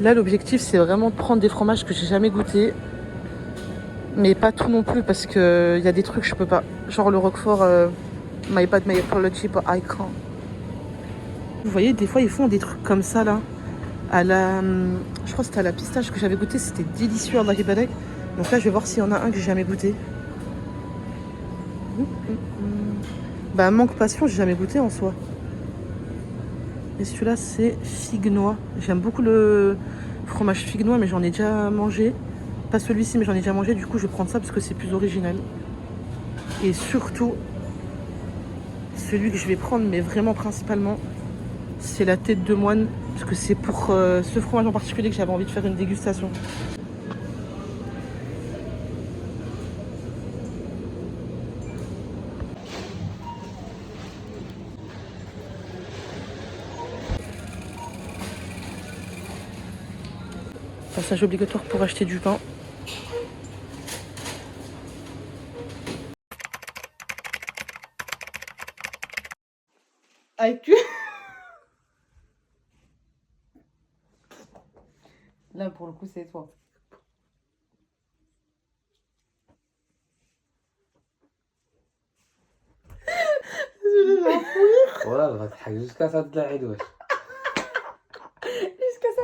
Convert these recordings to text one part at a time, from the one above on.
Là, l'objectif, c'est vraiment de prendre des fromages que j'ai jamais goûtés. Mais pas tout non plus, parce qu'il y a des trucs que je peux pas. Genre le Roquefort, my bad, my apology, but I can't. Vous voyez, des fois, ils font des trucs comme ça, là. À la... Je crois que c'était à la pistache que j'avais goûté. C'était délicieux, Allah Ibadak. Donc là, je vais voir s'il y en a un que j'ai jamais goûté. Bah, manque passion, j'ai jamais goûté en soi. Et celui-là, c'est figue noix. J'aime beaucoup le fromage figue noix, mais j'en ai déjà mangé. Pas celui-ci, mais j'en ai déjà mangé. Du coup, je vais prendre ça parce que c'est plus original. Et surtout, celui que je vais prendre, mais vraiment principalement, c'est la tête de moine. Parce que c'est pour ce fromage en particulier que j'avais envie de faire une dégustation. Passage obligatoire pour acheter du pain. Avec Là, pour le coup, c'est toi. Désolée, j'ai un fou rire. والله غتضحك jusqu'à ça تطلع عيد واش Jusqu'à ça,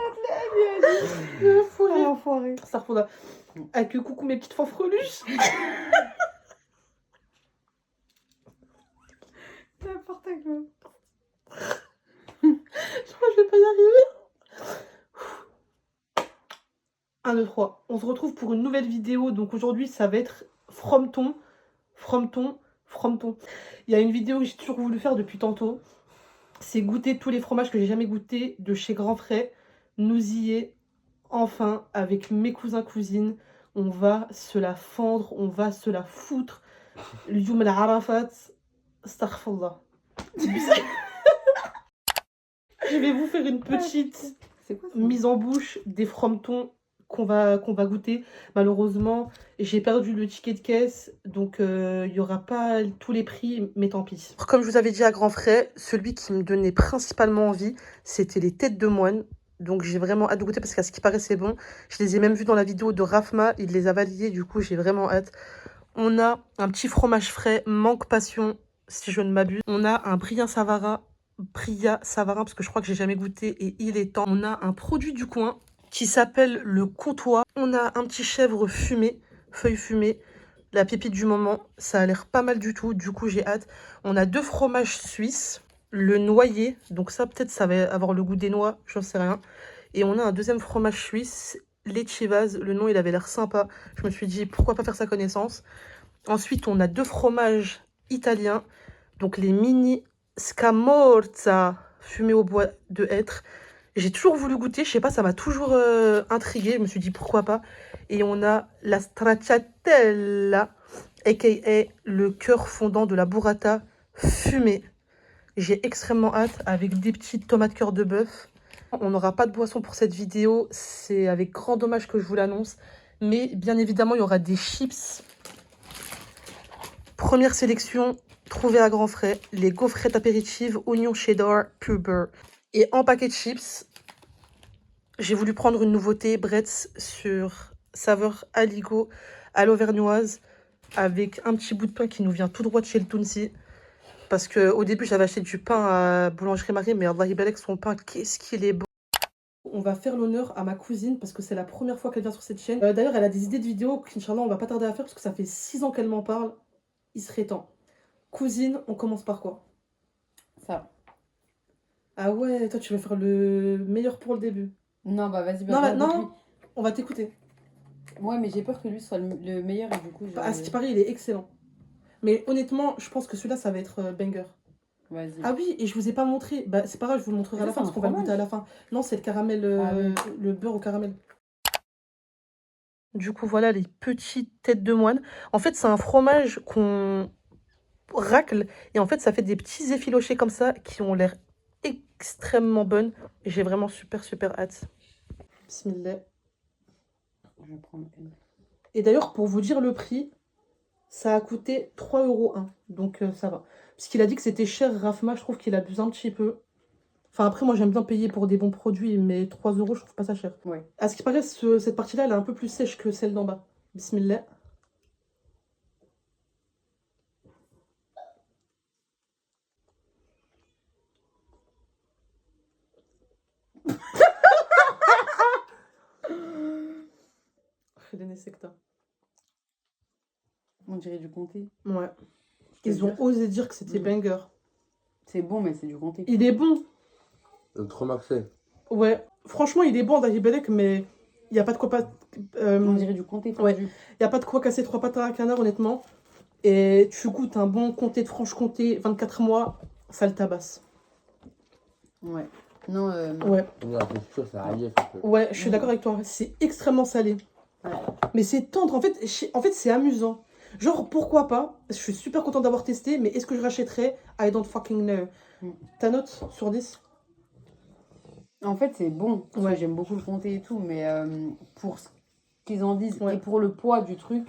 j'ai un fou rire. Enfoiré. Ça refaudra. Avec le coucou mes petites fanfreluches. N'importe quoi. Je crois que je vais pas y arriver. 1, 2, 3. On se retrouve pour une nouvelle vidéo. Donc aujourd'hui, ça va être Frometon. Frometon. Frometon. Il y a une vidéo que j'ai toujours voulu faire depuis tantôt. C'est goûter tous les fromages que j'ai jamais goûtés de chez Grand Frais. Nous y est enfin avec mes cousins cousines. On va se la fendre, on va se la foutre. L'youm al-arafat. Astaghfirullah. Je vais vous faire une petite C'est quoi ça? mise en bouche des frometons qu'on va goûter. Malheureusement, j'ai perdu le ticket de caisse, donc il n'y aura pas tous les prix, mais tant pis. Comme je vous avais dit à grands frais, celui qui me donnait principalement envie, c'était les têtes de moine. Donc j'ai vraiment hâte de goûter parce qu'à ce qui paraît c'est bon. Je les ai même vus dans la vidéo de Rafma, il les a validés, du coup j'ai vraiment hâte. On a un petit fromage frais, manque passion, si je ne m'abuse. On a un Bria Savarin, parce que je crois que j'ai jamais goûté et il est temps. On a un produit du coin qui s'appelle le Comtois. On a un petit chèvre fumé, feuille fumée, la pépite du moment. Ça a l'air pas mal du tout, du coup j'ai hâte. On a 2 fromages suisses, le noyer, donc ça peut-être ça va avoir le goût des noix, j'en sais rien. Et on a un deuxième fromage suisse, les Chivas, le nom il avait l'air sympa. Je me suis dit pourquoi pas faire sa connaissance. Ensuite on a 2 fromages italiens, donc les mini Scamorza fumé au bois de hêtre. J'ai toujours voulu goûter, je sais pas, ça m'a toujours intriguée. Je me suis dit pourquoi pas. Et on a la stracciatella, aka le cœur fondant de la burrata fumé. J'ai extrêmement hâte avec des petites tomates cœur de bœuf. On n'aura pas de boisson pour cette vidéo, c'est avec grand dommage que je vous l'annonce. Mais bien évidemment, il y aura des chips. Première sélection, trouvée à grands frais, les gaufrettes apéritives, oignon cheddar, pur beurre. Et en paquet de chips, j'ai voulu prendre une nouveauté, Bretz, sur saveur aligot à l'auvergnoise, avec un petit bout de pain qui nous vient tout droit de chez le Tounsi. Parce qu'au début, j'avais acheté du pain à Boulangerie Marie, mais Allah Ibalek, son pain, qu'est-ce qu'il est bon. On va faire l'honneur à ma cousine, parce que c'est la première fois qu'elle vient sur cette chaîne. D'ailleurs, elle a des idées de vidéos qu'Inch'Allah, on va pas tarder à faire, parce que ça fait 6 ans qu'elle m'en parle. Il serait temps. Cousine, on commence par quoi? Ça. Ah ouais, toi, tu veux faire le meilleur pour le début. Non, bah vas-y, Non, bah, non, on va t'écouter. Ouais, mais j'ai peur que lui soit le meilleur et du coup, À ce qui paraît, il est excellent. Mais honnêtement, je pense que celui-là, ça va être banger. Vas-y. Ah oui, et je vous ai pas montré. Bah, c'est pas grave, je vous le montrerai à la fin, parce qu'on va le goûter à la fin. Non, c'est le caramel, oui. le beurre au caramel. Du coup, voilà les petites têtes de moine. En fait, c'est un fromage qu'on racle. Et en fait, ça fait des petits effilochés comme ça qui ont l'air extrêmement bonnes. Et j'ai vraiment super, super hâte. Bismillah. Je vais prendre une. Et d'ailleurs, pour vous dire le prix, ça a coûté 3,1 €. Donc, ça va. Parce qu'il a dit que c'était cher, Rafma. Je trouve qu'il abuse un petit peu. Enfin, après, moi, j'aime bien payer pour des bons produits, mais 3 euros, je trouve pas ça cher. Ouais. À ce qui paraît, cette partie-là, elle est un peu plus sèche que celle d'en bas. Bismillah. Khedene Sekta. On dirait du comté. Ouais. Je te Ils ont jure. osé dire que c'était banger. C'est bon, mais c'est du comté. Il est bon. Trop maxé. Ouais. Franchement, il est bon, Dari Belek, mais il n'y a pas de quoi pas. On dirait du comté ouais. fondu. Il n'y a pas de quoi casser 3 pattes à un canard, honnêtement. Et tu goûtes un bon comté de Franche-Comté, 24 mois, ça le tabasse. Ouais. Non, Ouais. La texture, ça relief un peu. Ouais, je suis d'accord avec toi. C'est extrêmement salé. Ouais. Mais c'est tendre. En fait, c'est amusant. Genre, pourquoi pas? Je suis super contente d'avoir testé, mais est-ce que je rachèterais? I don't fucking know. Ta note sur 10? En fait, c'est bon. Parce Ouais. que j'aime beaucoup le comté et tout, mais pour ce qu'ils en disent Ouais. et pour le poids du truc,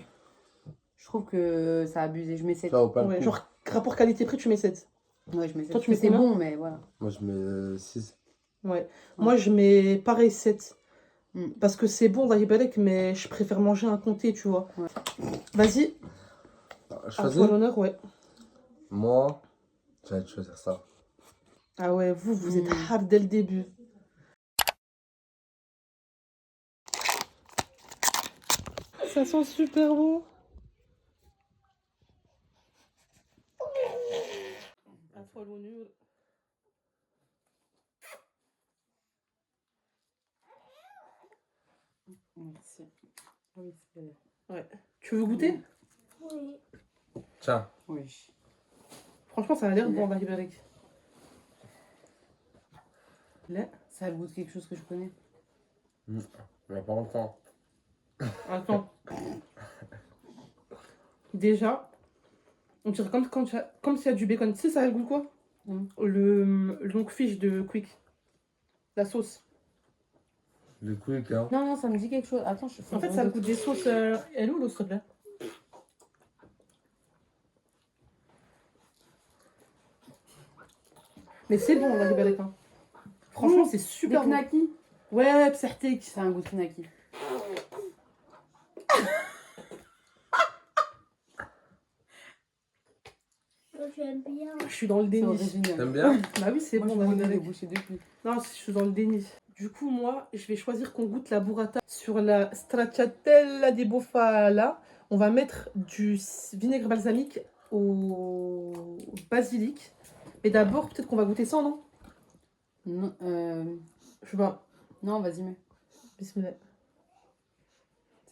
je trouve que ça a abusé. Je mets 7. Ça vaut pas le Ouais, coup. genre, rapport qualité-prix, tu mets 7. Ouais, je mets 7. Toi, tu mets C'est combien? bon, mais voilà. Moi, je mets 6. Ouais. Moi, je mets pareil 7. Mm. Parce que c'est bon, Dari Belek, mais je préfère manger un comté, tu vois. Ouais. Vas-y, à Choisis. toi l'honneur, ouais. Moi, j'allais te choisir ça. Ah ouais, vous êtes hard dès le début. Ça sent super bon. À toi l'honneur. Merci. Ah oui, c'est... Ouais. Tu veux goûter? Oui. Tiens. Oui. Franchement, ça a l'air Ouais. bon, Dari Belek. Là. Ça a le goût de quelque chose que je connais. Il n'y a pas longtemps. Attends. Déjà, on dirait comme s'il y a du bacon. Tu sais, ça a le goût de quoi? Le longue-fiche de Quick. La sauce. Le quick, hein. Non, ça me dit quelque chose. Attends, je fais En fait, ça a le goût des sauces. Elle est où l'eau, s'il te plaît? Mais c'est bon, Dari Belek. Hein. Franchement, c'est Des super bon. knackis. Ouais, psertek. C'est un goût de knacky. J'aime bien. Je suis dans le C'est déni. original. T'aimes bien? Bah oui, c'est Moi, bon, je Dari connais les Belek. bouchées depuis. Non, je suis dans le déni. Du coup, moi, je vais choisir qu'on goûte la burrata sur la stracciatella di bufala. On va mettre du vinaigre balsamique au basilic. Mais d'abord, peut-être qu'on va goûter ça, non? Non, Je sais pas. non, vas-y, mets. Bismillah.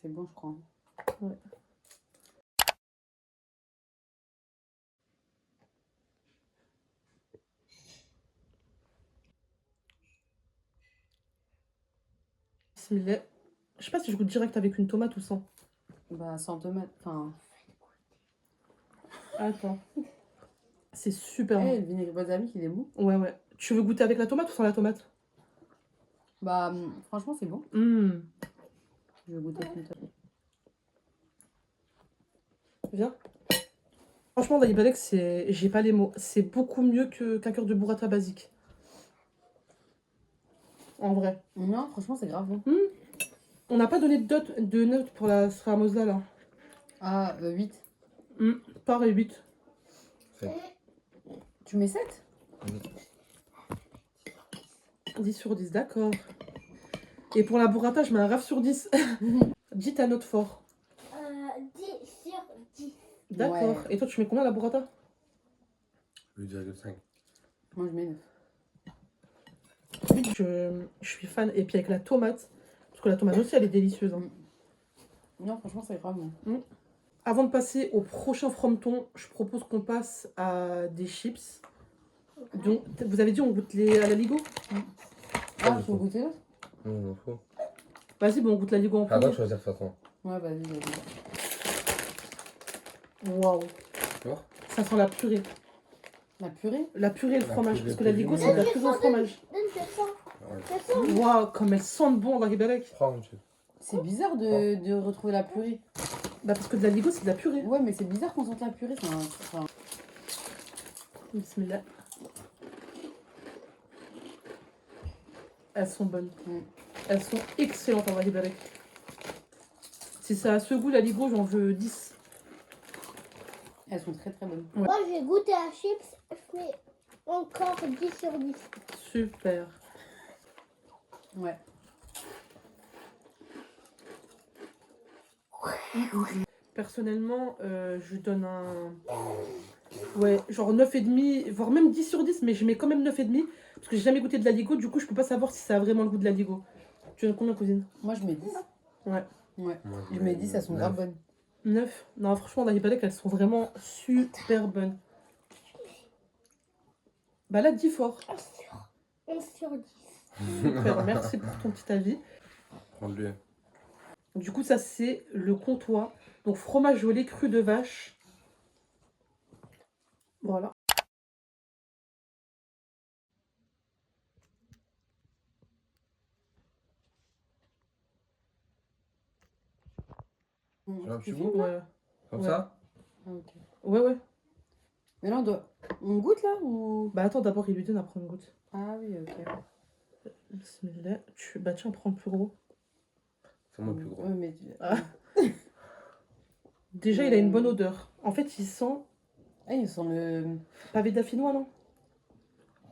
C'est bon, je crois. Ouais. Bismillah. Je sais pas si je goûte direct avec une tomate ou sans. Bah, sans tomate. Enfin, Attends. C'est super le bon. vinaigre balsamique, il est bon. Ouais, ouais. Tu veux goûter avec la tomate ou sans la tomate? Bah, franchement, c'est bon. Je Je vais goûter avec une tomate. Viens. Franchement, Dari Belek, j'ai pas les mots. C'est beaucoup mieux qu'un cœur de burrata basique. En vrai. Non, franchement, c'est grave bon. On n'a pas donné de note pour la sramosa là. Ah, 8. Pareil, 8. Tu mets 7? 10 sur 10, d'accord. Et pour la burrata, je mets un raf sur 10. Dis ta note fort. 10 sur 10. D'accord. Ouais. Et toi, tu mets combien la burrata? 8,5. Moi, je mets 9. Je suis fan. Et puis avec la tomate. Parce que la tomate aussi, elle est délicieuse. Hein. Non, franchement, c'est grave bon. Avant de passer au prochain frometon, je propose qu'on passe à des chips. Donc, vous avez dit on goûte à la Ligo? Ah, faut goûter l'autre? Non, il faut. Vas-y, bon, on goûte la Ligo en Ah, premier. non, choisir de toute façon. Ouais, vas-y, vas-y. Waouh. Tu vois? Ça sent la purée. La purée? La purée et le La fromage. purée Parce que la Ligo, purée. c'est de la purée au fromage. Donne, ça sent. Ouais. Ça sent. Waouh, comme elles sentent bon, Dari Belek. Prends, monsieur. C'est bizarre de retrouver la purée. Bah, parce que de la Ligo, c'est de la purée. Ouais, mais c'est bizarre qu'on sente la purée. Enfin, Bismillah. Elles sont bonnes. Mm. Elles sont excellentes en Ibarek. Si ça a ce goût, la Ligo, j'en veux 10. Elles sont très très bonnes. Ouais. Moi, j'ai goûté à chips. Je mets encore 10 sur 10. Super. Ouais. Personnellement, je donne un... Ouais, genre 9,5, voire même 10 sur 10, mais je mets quand même 9,5. Parce que j'ai jamais goûté de la Ligo, du coup, je peux pas savoir si ça a vraiment le goût de la Ligo. Tu donnes combien, cousine? Moi, je mets 10. Ouais. Ouais. Moi, Je mets 10, elles sont grave bonnes. 9. Non, franchement, la Ibarek, elles sont vraiment super bonnes. Bah là, 10 fort. 11 sur 10. Super, merci pour ton petit avis. Prends-le. Du coup, ça, c'est le comtois. Donc, fromage au lait cru de vache. Voilà. J'ai un Tu petit filmes, goût là Ouais. Comme Ouais. ça Ah, ok. Ouais. Mais là, on goûte là ou... Bah attends, d'abord, il lui donne, après on goûte. Ah oui, ok. Bismillah. Bah tiens, prends le plus gros. C'est moi le plus gros. Ouais, mais... Ah. Déjà, il a une bonne odeur. En fait, il sent Ah, ils sont le... pavé d'affinois, non?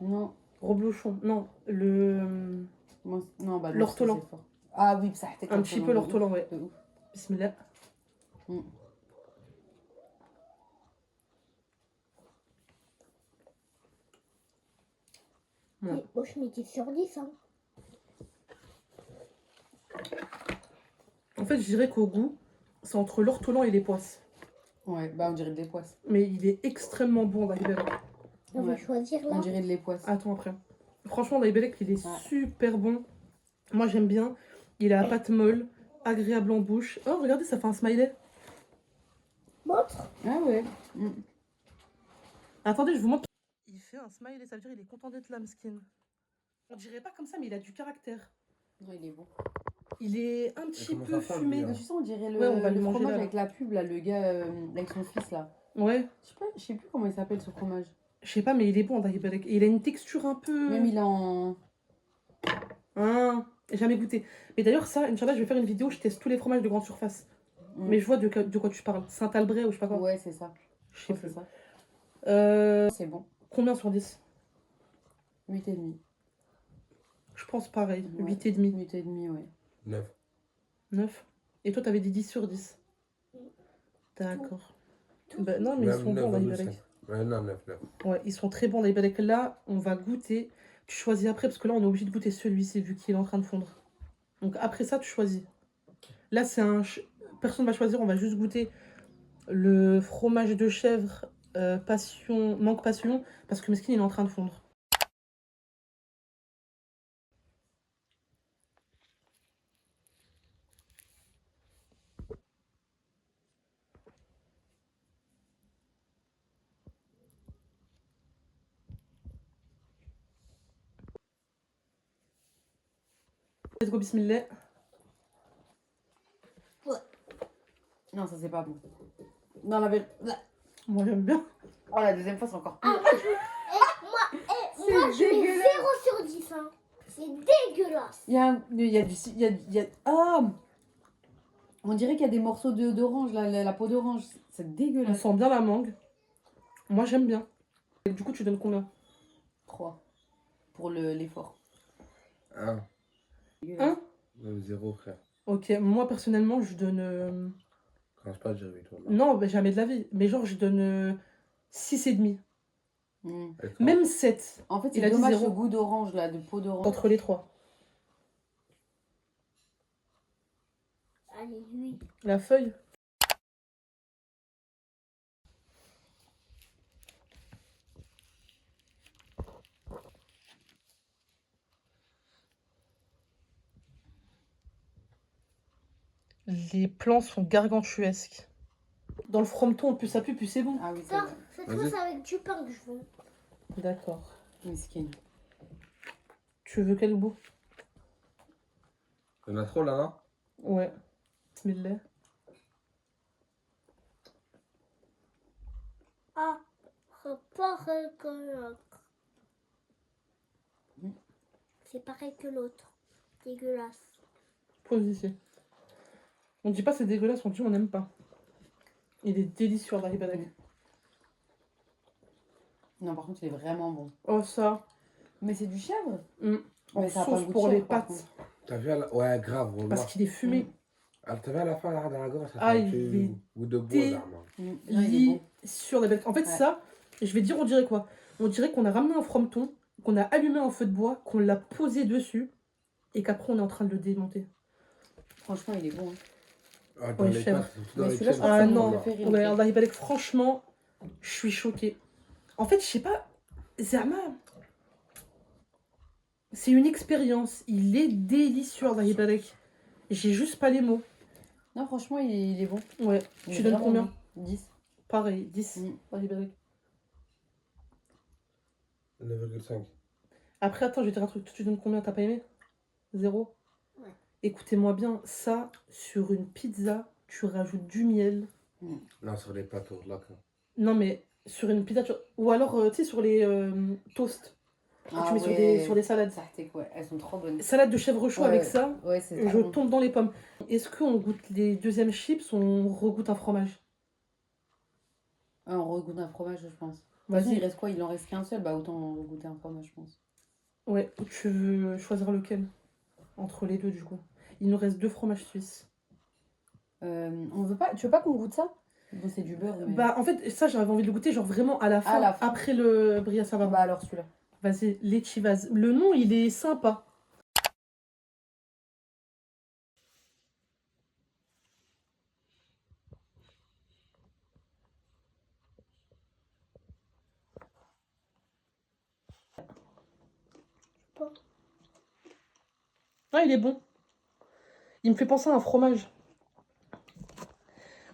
Non. Reblochon. Non, le... Non, bah L'ortolan. c'est fort. Ah oui, ça a été Un petit peu l'ortolan, ouais. de ouf. Bismillah. Mm. Ouais. Et moi, je mets 10 sur 10. Hein. En fait, je dirais qu'au goût, c'est entre l'ortolan et les poisses. Ouais, bah on dirait des poisses. Mais il est extrêmement bon, la Ibelec. On Ouais. va choisir là. On dirait de les poisses. Attends, après. Franchement, la Ibelec, il est Ouais. super bon. Moi, j'aime bien. Il a la pâte molle, agréable en bouche. Oh, regardez, ça fait un smiley. Montre. Ah ouais. Mm. Attendez, je vous montre. Il fait un smiley, ça veut dire qu'il est content d'être là, Mskin. On dirait pas comme ça, mais il a du caractère. Non, il est bon. Il est un petit comment peu ça sent, fumé. lui, hein Mais tu sais, on dirait Ouais, on va le le manger fromage là, là. avec la pub, là, le gars avec son fils, là. Ouais, Je sais plus comment il s'appelle, ce fromage. je sais pas, mais il est bon, Daïbelek. Et il a une texture un peu... Même il est en... Hein, jamais goûté. Mais d'ailleurs, ça, Inch'Allah, je vais faire une vidéo, je teste tous les fromages de grande surface. Mm. Mais je vois de quoi tu parles. Saint-Albret ou je sais pas quoi. Ouais, c'est ça. Je sais Je crois que plus. c'est ça. C'est bon. Combien sur 10? 8,5. Je pense pareil. Ouais. 8,5. 8,5, ouais. 9. 9. Et toi, t'avais dit 10 sur 10. D'accord. Tout. Bah, non, mais ils sont bons, Daïbelek. Ouais, non, 9. Ouais, ils sont très bons, Daïbelek. Là, on va goûter. Tu choisis après, parce que là, on est obligé de goûter celui-ci, vu qu'il est en train de fondre. Donc après ça, tu choisis. Là, c'est un... Personne va choisir, on va juste goûter le fromage de chèvre passion, manque passion, parce que Meskin, il est en train de fondre. Let's go, bismillah. Non, ça, c'est pas bon. Non, la vérité... Moi, j'aime bien. Oh, la deuxième fois, c'est encore pire. Ah, moi, je mets 0 sur 10. Hein. C'est dégueulasse. Il y a du... Ah, on dirait qu'il y a des morceaux d'orange, la peau d'orange. C'est On dégueulasse. sent bien la mangue. Moi, j'aime bien. Et du coup, tu donnes combien? 3. Pour l'effort. 1. Un. 0, frère. Ok, moi, personnellement, je donne... Commence pas à dire 8 tours. Non, bah, jamais de la vie. Mais genre, je donne 6,5. Mm. Même 7. En fait, Il a c'est dit dommage 0. ce goût d'orange, là, de peau d'orange. Entre les trois. Allez, lui. La feuille. Les plans sont gargantuesques. Dans le frometon, plus ça pue, plus c'est bon. Ah oui, c'est Ça, vrai. cette Vas-y. fois, c'est avec du pain que je veux. D'accord. Miskin. Tu veux quel bout? Il y en a trop là, non? Ouais. Bismillah. Ah, pas reconnaître. C'est pareil que l'autre. Dégueulasse. Pose ici. On dit pas c'est dégueulasse, on dit on n'aime pas. Il est délicieux, Allahi Barak. Non, par contre, il est vraiment bon. Oh, ça. Mais c'est du chèvre. En Mais ça a pas le sauce goût de pour les chèvre, par pâtes. contre. T'as vu à la... Ouais, grave, Parce remarque. qu'il est fumé. Ah, t'as vu à la fin, là, dans la gorge, ça fait Ah, un il petit est goût de bois, dé- là, man. Non, il est bon. Sur la belle. En fait, Ouais. ça, je vais dire, on dirait quoi? On dirait qu'on a ramené un frometon, qu'on a allumé un feu de bois, qu'on l'a posé dessus, et qu'après on est en train de le démonter. Franchement, il est bon. Hein. Ah, dans Ouais, les chèvre. pâtes, surtout dans Mais les celui-là, je chèvres, crois que Ah c'est mon non, préféré. ouais, en fait. Allahi Barak, franchement, je suis choquée. En fait, je sais pas, Zerma, c'est une expérience. Il est délicieux, Allahi Barak. J'ai juste pas les mots. Non, franchement, il est bon. Ouais, Il tu est donnes vraiment combien? bon. 10. Pareil, 10. Mm. Allahi Barak. 9,5. Après, attends, je vais te dire un truc. Tu donnes combien? T'as pas aimé? 0. Ouais. Écoutez-moi bien, ça, sur une pizza, tu rajoutes du miel. Non, sur les pâtes, là, quoi. Non, mais sur une pizza, ou alors, tu sais, sur les toasts que tu mets sur des salades. Ça, c'est quoi? Elles sont trop bonnes. Salade de chèvre chaud Ouais, avec ça, Ouais, c'est je trop bon. tombe dans les pommes. Est-ce qu'on goûte les deuxièmes chips ou on regoute un fromage? Ah, on regoute un fromage, je pense. De toute façon, Vas-y. il reste quoi? Il en reste qu'un seul. Bah, autant regoûter un fromage, je pense. Ouais, tu veux choisir lequel? Entre les deux, du coup. Il nous reste 2 fromages suisses. On veut pas... Tu veux pas qu'on goûte ça? Bon, c'est du beurre, mais... Bah, en fait, ça, j'avais envie de le goûter, genre vraiment à la fin, la fin. après le Bria Sava. Bah, alors celui-là. Vas-y, les Chivas. Le nom, il est sympa. Pas. Ah, il est bon. Il me fait penser à un fromage.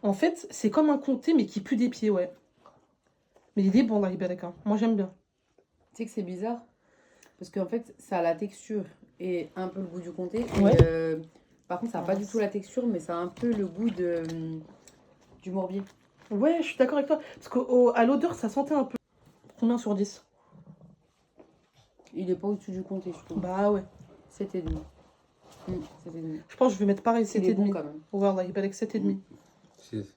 En fait, c'est comme un comté, mais qui pue des pieds, ouais. Mais il est bon, là, Ibereka. Moi, j'aime bien. Tu sais que c'est bizarre? Parce qu'en fait, ça a la texture et un peu le goût du comté. Ouais. Et, par contre, ça n'a pas du tout la texture, mais ça a un peu le goût du morbier. Ouais, je suis d'accord avec toi. Parce qu'à l'odeur, ça sentait un peu. Combien sur 10? Il est pas au-dessus du comté, je trouve. Bah ouais. 7,5. 7,5. Je pense que je vais mettre pareil, Il est bon 7,5. quand même. Voilà, Ibereka, 7,5. 6.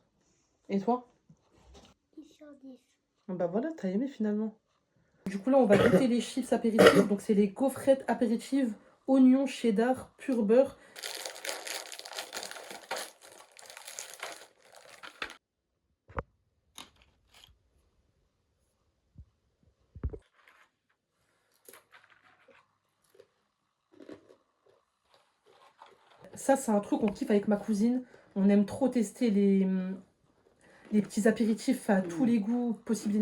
Et toi? 10 sur 10. Bah voilà, t'as aimé finalement. Du coup, là, on va goûter les chips apéritives. Donc, c'est les gaufrettes apéritives, oignons, cheddar, pur beurre. Ça, c'est un truc qu'on kiffe avec ma cousine. On aime trop tester les petits apéritifs à tous les goûts possibles et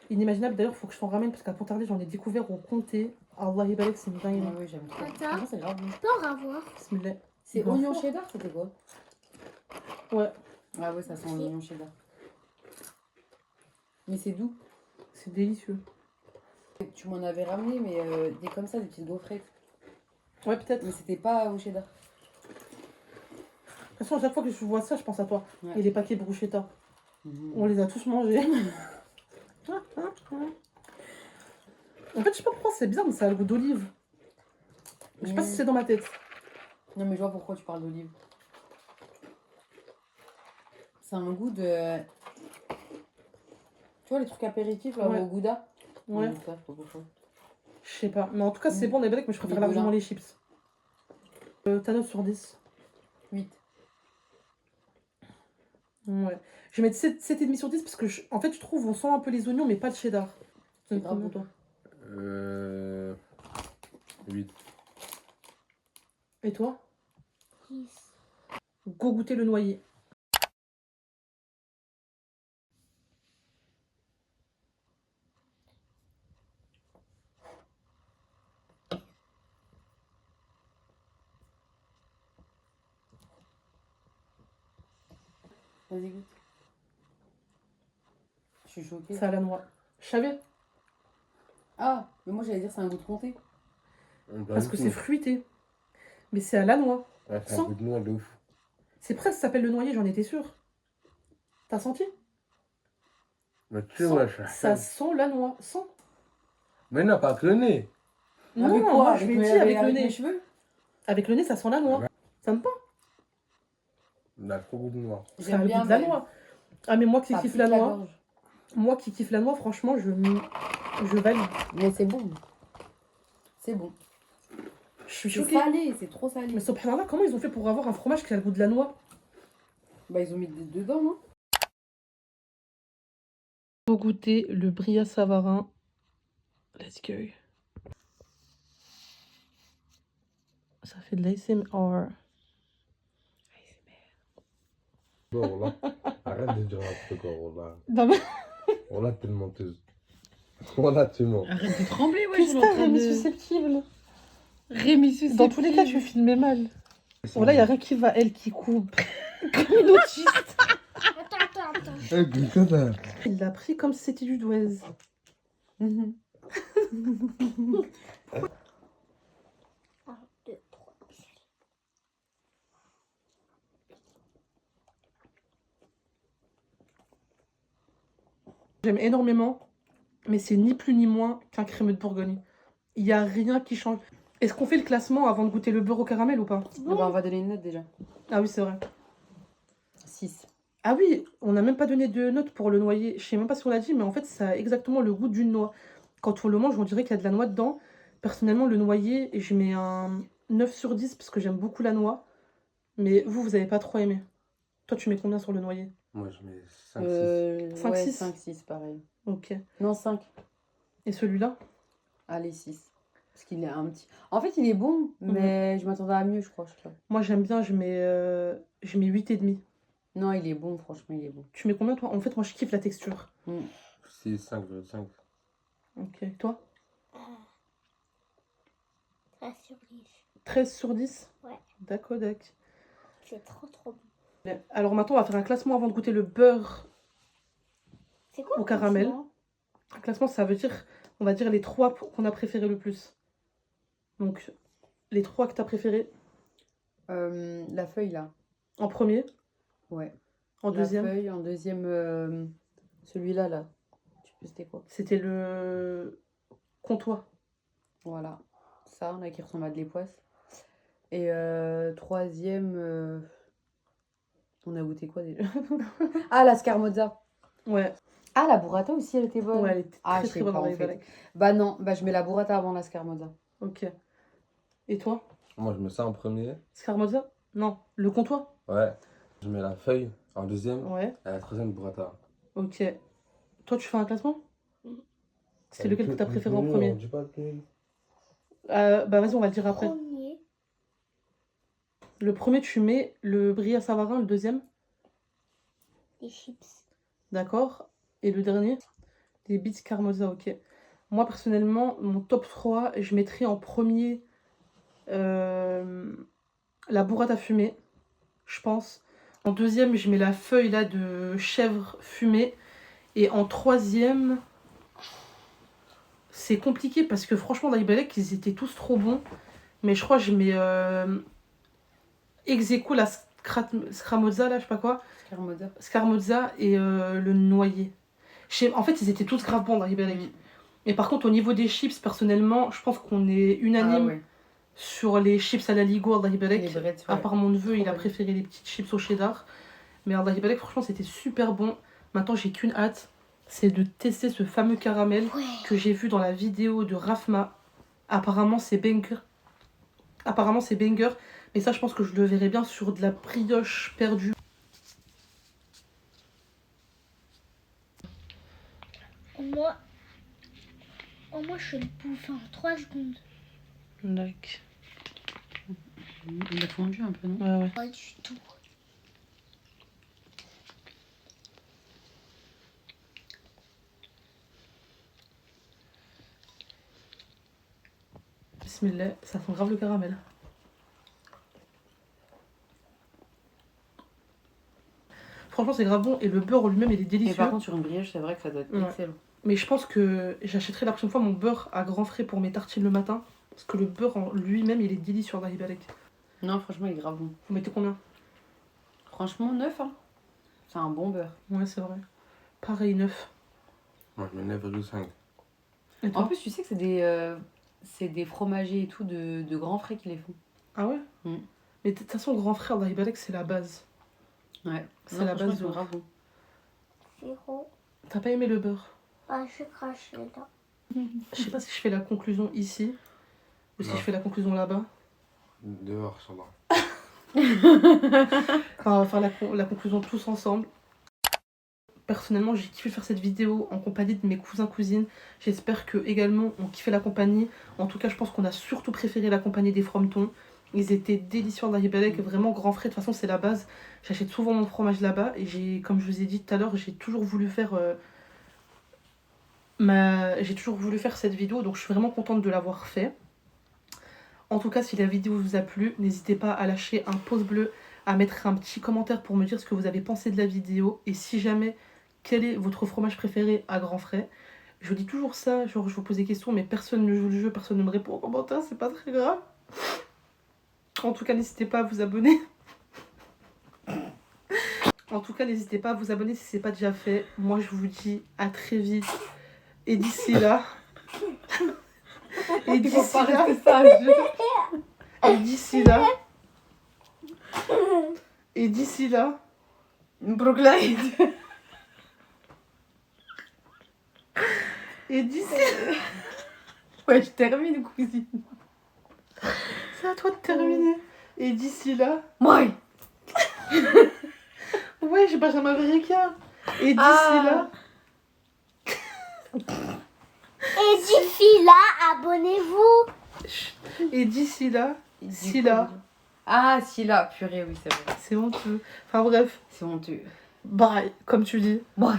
inimaginables. D'ailleurs, il faut que je t'en ramène parce qu'à Pontarlier, j'en ai découvert au comté. Allah Ibarek, c'est une dinguerie. Ah oui, j'aime trop. Attends. Franchement, c'est grave bon. Je peux en avoir. Bismillah. C'est Bon. oignon cheddar, c'était quoi? Ouais, Ah ouais, ça sent l'oignon cheddar. Mais c'est doux. c'est délicieux. Tu m'en avais ramené, mais des comme ça, des petites gaufrettes. Ouais, peut-être. Mais c'était pas au cheddar. De toute façon, à chaque fois que je vois ça, je pense à toi. Ouais. Et les paquets bruschetta. Mhm. On les a tous mangés. En fait, je sais pas pourquoi c'est bizarre, mais ça a le goût d'olive. Je sais pas si c'est dans ma tête. Non, mais je vois pourquoi tu parles d'olive. C'est un goût de... Tu vois les trucs apéritifs là, Ouais. au gouda? Ouais, Ça, je sais pas pourquoi. je sais pas. Mais en tout cas, c'est bon, les becs, mais je préfère Les largement Belin. les chips. Ta note sur 10? 8. Ouais. Je vais mettre 7,5 sur 10 parce que, en fait, je trouve on sent un peu les oignons, mais pas le cheddar. C'est Donc, grave combien, bon. toi? 8. Et toi? 10. Go goûter le noyer. Vas-y, goûte. Je suis choquée. C'est à la noix. Je savais, Ah, mais moi j'allais dire c'est un goût de comté. parce que c'est fruité. Mais c'est à la noix. Ouais, c'est un Sans. goût de noix de ouf. C'est presque, ça s'appelle le noyer, j'en étais sûre. T'as senti? Mais tu sais, Sans. ouais, Ça sent la noix. Sans. Mais non, pas que le nez. Non, avec quoi? moi je lui ai dit avec le mes nez. cheveux? Avec le nez, ça sent la noix. Ouais. Ça me pas. Il a trop goût de noix. Ça a J'aime le bien, goût de la mais noix. Ah, mais moi qui ça kiffe pique la la noix, gorge. moi qui kiffe la noix, franchement, je valide. Mais c'est bon. C'est bon. Je suis C'est choquée. salé, c'est trop salé. Mais subhanallah, comment ils ont fait pour avoir un fromage qui a le goût de la noix? Bah, ils ont mis dedans, non? Faut goûter le bria savarin. Let's go. Ça fait de l'ASMR. Bon, là, arrête de dire n'importe quoi, Rola. Non mais Rola, t'es une menteuse. Rola, tu mens. Arrête de trembler, ouais. Christa, Rémi susceptible. Rémi susceptible. Dans tous les cas, tu filmais mal. Bon, là, il n'y a rien qui va, elle qui coupe. Comme une autiste. Attends. Eh, qu'est-ce que t'as? Il l'a pris comme si c'était du douaise. Mhm. 1, 2, 3. J'aime énormément, mais c'est ni plus ni moins qu'un crémeux de Bourgogne. Il n'y a rien qui change. Est-ce qu'on fait le classement avant de goûter le beurre au caramel ou pas? Ah bah, on va donner une note déjà. Ah oui, c'est vrai. 6. Ah oui, on n'a même pas donné de note pour le noyer. Je sais même pas si on l'a dit, mais en fait, ça a exactement le goût d'une noix. Quand on le mange, on dirait qu'il y a de la noix dedans. Personnellement, le noyer, je mets un 9 sur 10 parce que j'aime beaucoup la noix. Mais vous avez pas trop aimé. Toi, tu mets combien sur le noyer? Moi, je mets 5-6. 5, Ouais, 6. 5-6, pareil. Ok. Non, 5. Et celui-là? Allez, 6. Parce qu'il est un petit... En fait, il est bon, mais je m'attendais à mieux, je crois. Je sais pas. Moi, j'aime bien, je mets 8,5. Non, il est bon, franchement, il est bon. Tu mets combien, toi? En fait, moi, je kiffe la texture. 6, 5,5. Ok. Toi? 13 sur 10. 13 sur 10? Ouais. D'accord. C'est trop bon. Alors maintenant, on va faire un classement avant de goûter le beurre C'est quoi au caramel. Un classement, ça veut dire, on va dire les 3 qu'on a préféré le plus. Donc, les 3 que tu as préférés La feuille, là. en premier, Ouais. en deuxième. La feuille, en deuxième, celui-là, là. Tu sais, c'était quoi? C'était le comtois. Voilà. Ça, là, qui ressemble à de l'époisse. Et troisième, on a goûté quoi déjà? Ah, la scarmozza. Ouais, Ah, la burrata aussi, elle était bonne. ouais, elle était Ah, très je très sais bonne pas, dans en les fait. balèques. Bah non, bah je mets la burrata avant la scarmozza. Ok. Et toi? Moi, je mets ça en premier. Scarmozza? Non, le comtois? Ouais. Je mets la feuille en deuxième. Ouais, Et la troisième, burrata. ok. Toi, tu fais un classement? C'est lequel que tu as Le préféré en plus premier? nul, on dit pas le plus nul. Bah vas-y, on va le dire après. Premier. Le premier, tu mets le brie à Savarin, le deuxième, Les chips. d'accord? Et le dernier, les bits Carmoza, ok. Moi, personnellement, mon top 3, je mettrais en premier la burrata fumée, je pense. En deuxième, je mets la feuille là de chèvre fumée. Et en troisième, c'est compliqué parce que franchement, dans les balèques, ils étaient tous trop bons. Mais je crois que je mets ex aequo la scramozza, là, je sais pas quoi. Scarmozza. Scarmozza et le noyer. En fait, ils étaient tous grave bons dans les balèques. Et par contre, au niveau des chips, personnellement, je pense qu'on est unanime Ah ouais. sur les chips à la Ligo, Allah Les Ibalek. brettes, À ouais. part mon neveu, il a Ouais. préféré les petites chips au cheddar. Mais Allah Ibalek, franchement, c'était super bon. Maintenant, j'ai qu'une hâte, c'est de tester ce fameux caramel Ouais. que j'ai vu dans la vidéo de Rafma. Apparemment, c'est banger. Apparemment, c'est banger. Mais ça, je pense que je le verrai bien sur de la brioche perdue. Moi, je le bouffe en 3 secondes. D'accord. Il a fondu un peu, non? Ouais, ouais. Pas du tout. Bismillah, ça sent grave le caramel. Franchement, c'est grave bon. Et le beurre en lui-même, il est Et délicieux. par contre, sur une brioche, c'est vrai que ça doit être Ouais. excellent. Mais je pense que j'achèterai la prochaine fois mon beurre à grands frais pour mes tartines le matin. Parce que le beurre en lui-même, il est délicieux dans Ibalek. Non, franchement, il est grave bon. Vous mettez combien? Franchement, 9, hein. C'est un bon beurre. Ouais, c'est vrai. Pareil, 9. Moi, je mets 9,5. Et En toi? plus, tu sais que c'est des c'est des fromagers et tout de grands frais qui les font. Ah ouais? Mm. Mais de toute façon, grand frère d'Aribalek, c'est la base. Ouais. C'est la base de grave bon. Zéro. T'as pas aimé le beurre? Ah, je crache là. Je sais pas si je fais la conclusion ici ou si Non. je fais la conclusion là-bas. Dehors, Inch'Allah. Enfin, on va faire la conclusion tous ensemble. Personnellement, j'ai kiffé faire cette vidéo en compagnie de mes cousins, cousines. J'espère que également on kiffait la compagnie. En tout cas, je pense qu'on a surtout préféré la compagnie des fromentons. Ils étaient délicieux en Aribalek, vraiment grand frais. De toute façon, c'est la base. J'achète souvent mon fromage là-bas. Et comme je vous ai dit tout à l'heure, j'ai toujours voulu faire cette vidéo. Donc je suis vraiment contente de l'avoir fait. En tout cas, si la vidéo vous a plu, n'hésitez pas à lâcher un pouce bleu, à mettre un petit commentaire pour me dire ce que vous avez pensé de la vidéo. Et si jamais, quel est votre fromage préféré à grands frais? Je vous dis toujours ça, genre je vous pose des questions, mais personne ne joue le jeu, personne ne me répond en commentaire, c'est pas très grave. En tout cas, n'hésitez pas à vous abonner. En tout cas, n'hésitez pas à vous abonner si c'est pas déjà fait. Moi, je vous dis à très vite. Et d'ici là... Et Il faut d'ici pas là... rester sage. Et d'ici là... Et d'ici là... Brooklyn. Et d'ici... Ouais, je termine, cousine. C'est à toi de terminer. Et d'ici là... Ouais. Ouais, j'ai Benjamin Verrecchia. Et d'ici là... Et d'ici là, abonnez-vous. Et d'ici là... Scylla. Ah, Scylla, purée, oui, c'est vrai. C'est honteux. Enfin bref. C'est honteux. Bye, comme tu dis. Ouais.